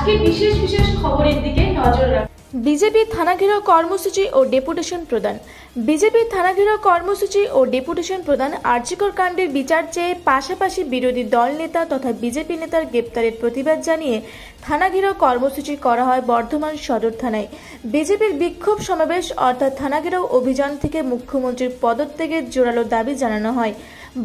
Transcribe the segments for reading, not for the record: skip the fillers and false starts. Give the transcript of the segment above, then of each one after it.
আজকে বিশেষ বিশেষ খবরের দিকে নজর রাখুন। বিজেপি থানা ঘেরাও কর্মসূচি ও ডেপুটেশন প্রদান। বিজেপি থানা ঘেরাও কর্মসূচি ও ডেপুটেশন প্রদান আরজিকর কাণ্ডের বিচার চেয়ে পাশাপাশি বিরোধী দল নেতা তথা বিজেপি নেতার গ্রেপ্তারের প্রতিবাদ জানিয়ে থানা ঘেরাও কর্মসূচি করা হয় বর্ধমান সদর থানায়। বিজেপির বিক্ষোভ সমাবেশ অর্থাৎ থানা ঘেরাও অভিযান থেকে মুখ্যমন্ত্রীর পদত্যাগের জোরালো দাবি জানানো হয়।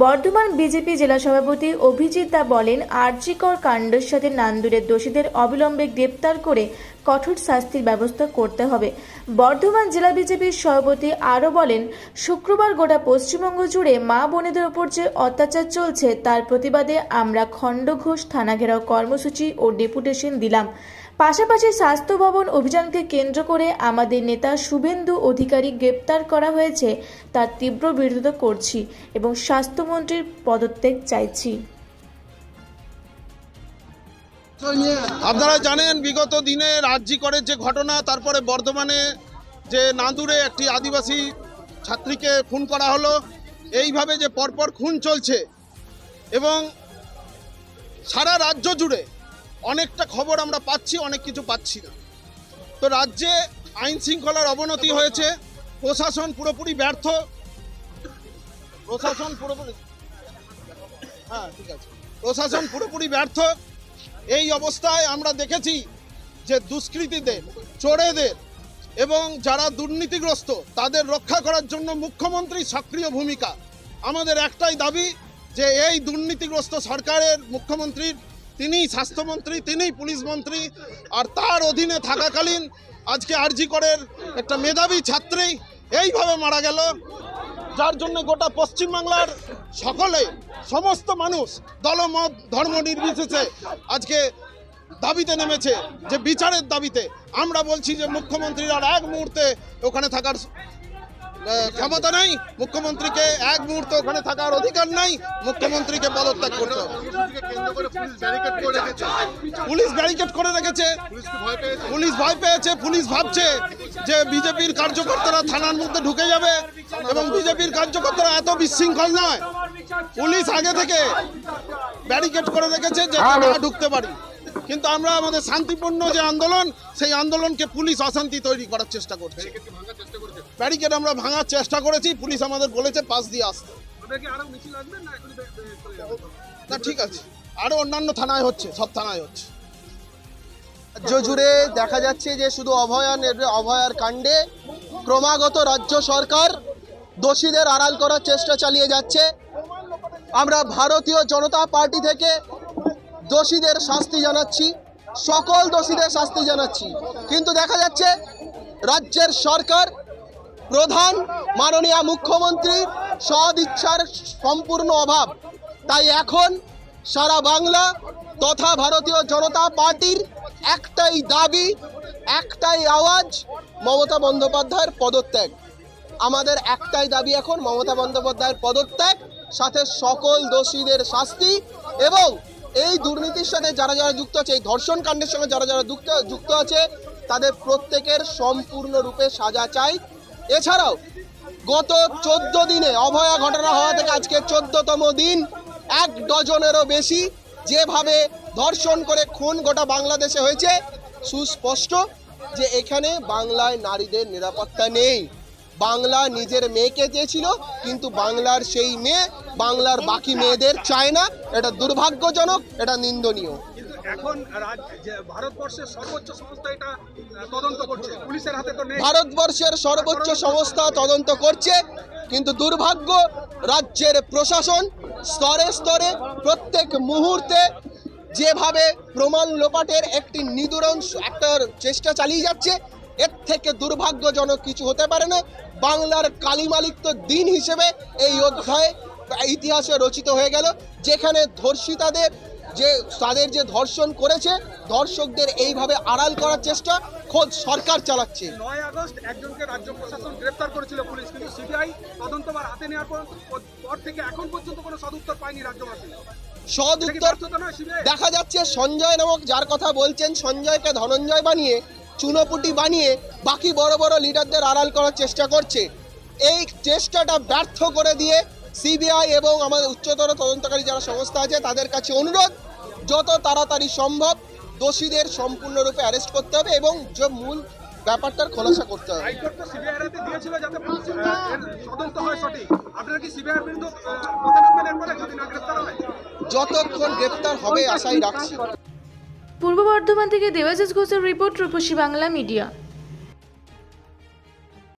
বর্ধমান বিজেপি জেলা সভাপতি অভিজিৎ দা বলেন, আরজিকর কাণ্ডের সাথে নান্দুরের দোষীদের অবিলম্বে গ্রেপ্তার করে কঠোর শাস্তির ব্যবস্থা করতে হবে। বর্ধমান জেলা বিজেপির সভাপতি আরও বলেন, শুক্রবার গোটা পশ্চিমবঙ্গ জুড়ে মা বোনেদের ওপর যে অত্যাচার চলছে তার প্রতিবাদে আমরা খণ্ডঘোষ থানা ঘেরাও কর্মসূচি ও ডেপুটেশন দিলাম। পাশাপাশি স্বাস্থ্য ভবন অভিযানকে কেন্দ্র করে আমাদের নেতা শুভেন্দু অধিকারী গ্রেপ্তার করা হয়েছে তার তীব্র বিরোধিতা করছি এবং স্বাস্থ্যমন্ত্রীর পদত্যাগ চাইছি। আপনারা জানেন বিগত দিনে আরজিকরের যে ঘটনা, তারপরে বর্ধমানে যে নান্দুরে একটি আদিবাসী ছাত্রীকে খুন করা হলো, এইভাবে যে পরপর খুন চলছে এবং সারা রাজ্য জুড়ে অনেকটা খবর আমরা পাচ্ছি, অনেক কিছু পাচ্ছি না। তো রাজ্যে আইন শৃঙ্খলার অবনতি হয়েছে, প্রশাসন পুরোপুরি ব্যর্থ, প্রশাসন পুরোপুরি ব্যর্থ। এই অবস্থায় আমরা দেখেছি যে দুষ্কৃতীদের, চোরেদের এবং যারা দুর্নীতিগ্রস্ত তাদের রক্ষা করার জন্য মুখ্যমন্ত্রী সক্রিয় ভূমিকা। আমাদের একটাই দাবি যে এই দুর্নীতিগ্রস্ত সরকারের মুখ্যমন্ত্রীর, তিনিই স্বাস্থ্যমন্ত্রী, তিনিই পুলিশ মন্ত্রী, আর তার অধীনে থাকাকালীন আজকে আরজিকরের একটা মেধাবী ছাত্রী এইভাবে মারা গেল, যার জন্য গোটা পশ্চিমবাংলার সকলে, সমস্ত মানুষ দলমত ধর্ম নির্বিশেষে আজকে দাবিতে নেমেছে, যে বিচারের দাবিতে। আমরা বলছি যে মুখ্যমন্ত্রীর আর এক মুহূর্তে ওখানে থাকার ক্ষমতা নাই, মুখ্যমন্ত্রীকে এক মুহূর্তে ওখানে থাকার অধিকার নাই, মুখ্যমন্ত্রীকে পদত্যাগ করতে হবে। পুলিশ ব্যারিকেড করে রেখেছে, পুলিশ ভয় পেয়েছে, পুলিশ ভাবছে যে বিজেপির কার্যকর্তারা থানার মধ্যে ঢুকে যাবে এবং বিজেপির কার্যকর্তারা এত বিশৃঙ্খল নয়। পুলিশ আগে থেকে ব্যারিকেড করে রেখেছে যে না ঢুকতে পারি, কিন্তু আমরা আমাদের শান্তিপূর্ণ যে আন্দোলন, সেই আন্দোলনকে পুলিশ অশান্তি তৈরি করার চেষ্টা করছে। ব্যারিকেড আমরা ভাঙার চেষ্টা করেছি, পুলিশ আমাদের বলেছে পাশ দিয়ে আসতে। না ঠিক আছে, আরো অন্যান্য থানায় হচ্ছে, সব থানায় হচ্ছে। রাজ্য জুড়ে দেখা যাচ্ছে যে শুধু অভয়ার কাণ্ডে ক্রমাগত রাজ্য সরকার দোষীদের আড়াল করার চেষ্টা চালিয়ে যাচ্ছে। আমরা ভারতীয় জনতা পার্টি থেকে দোষীদের শাস্তি জানাচ্ছি, সকল দোষীদের শাস্তি জানাচ্ছি, কিন্তু দেখা যাচ্ছে রাজ্যের সরকার, প্রধান মাননীয় মুখ্যমন্ত্রীর সদ ইচ্ছার সম্পূর্ণ অভাব। তাই এখন সারা বাংলা তথা ভারতীয় জনতা পার্টির একটাই দাবি, একটাই আওয়াজ, মমতা বন্দ্যোপাধ্যায়ের পদত্যাগ। আমাদের একটাই দাবি এখন মমতা বন্দ্যোপাধ্যায়ের পদত্যাগ, সাথে সকল দোষীদের শাস্তি, এবং এই দুর্নীতির সাথে যারা যারা যুক্ত আছে, এই ধর্ষণ কাণ্ডের সঙ্গে যারা যারা যুক্ত আছে তাদের প্রত্যেকের সম্পূর্ণরূপে সাজা চাই। এছাড়াও গত 14 দিনে অভয়া ঘটনা হওয়া থেকে আজকে 14তম দিন, 1 ডজনেরও বেশি যেভাবে ধর্ষণ করে খুন গোটা বাংলাদেশে হয়েছে, সুস্পষ্ট যে এখানে বাংলায় নারীদের নিরাপত্তা নেই। বাংলা নিজের মেয়েকে চেয়েছিল, কিন্তু বাংলার সেই মেয়ে বাংলার বাকি মেয়েদের চায় না। এটা দুর্ভাগ্যজনক, এটা নিন্দনীয়। এখন ভারতবর্ষের সর্বোচ্চ সংস্থা এটা তদন্ত করছে, পুলিশের হাতে তো নেই। ভারতবর্ষের সর্বোচ্চ সংস্থা তদন্ত করছে, কিন্তু দুর্ভাগ্য রাজ্যের প্রশাসন স্তরে স্তরে প্রত্যেক মুহূর্তে যেভাবে প্রমাণ লোপাটের একটি নিদূরণ একটা চেষ্টা চালিয়ে যাচ্ছে, এর থেকে দুর্ভাগ্যজনক কিছু হতে পারে না। বাংলার কালিমালিপ্ত দিন হিসেবে এই অধ্যায় ইতিহাসে রচিত হয়ে গেল, যেখানে ধর্ষিতাদের তাদের যে ধর্ষণ করেছে, ধর্ষকদের এইভাবে আড়াল করার চেষ্টা খোদ সরকার চালাচ্ছে। 9 আগস্ট একজনকে রাজ্য প্রশাসন গ্রেফতার করেছিল পুলিশ, কিন্তু সিবিআই তদন্তভার হাতে নেওয়ার পর থেকে এখন পর্যন্ত কোনো সদুত্তর পায়নি রাজ্যবাসী। সদুত্তর দেখা যাচ্ছে সঞ্জয় নামক যার কথা বলছেন, সঞ্জয়কে ধনঞ্জয় বানিয়ে, চুনোপুটি বানিয়ে বাকি বড় বড় লিডারদের আড়াল করার চেষ্টা করছে। এই চেষ্টাটা ব্যর্থ করে দিয়ে সিবিআই এবং আমাদের উচ্চতর তদন্তকারী যারা সংস্থা আছে তাদের কাছে অনুরোধ, যত তাড়াতাড়ি সম্ভব দোষীদের সম্পূর্ণরূপে অ্যারেস্ট করতে হবে এবং যে মূল ব্যাপারটার খোলাসা করতে হবে। হাইকোর্ট তো সিবিআইর হাতে দিয়েছিল যাতে এর তদন্ত হয় সঠিক। আপনারা কি সিবিআইয়ের বিরুদ্ধে কথা বলবেন এরপরে যদি না গ্রেফতার হয়? যতক্ষণ গ্রেপ্তার হবে আশাই রাখছি। পূর্ব বর্ধমান থেকে দেবাশিস ঘোষের রিপোর্ট, রূপসী বাংলা মিডিয়া।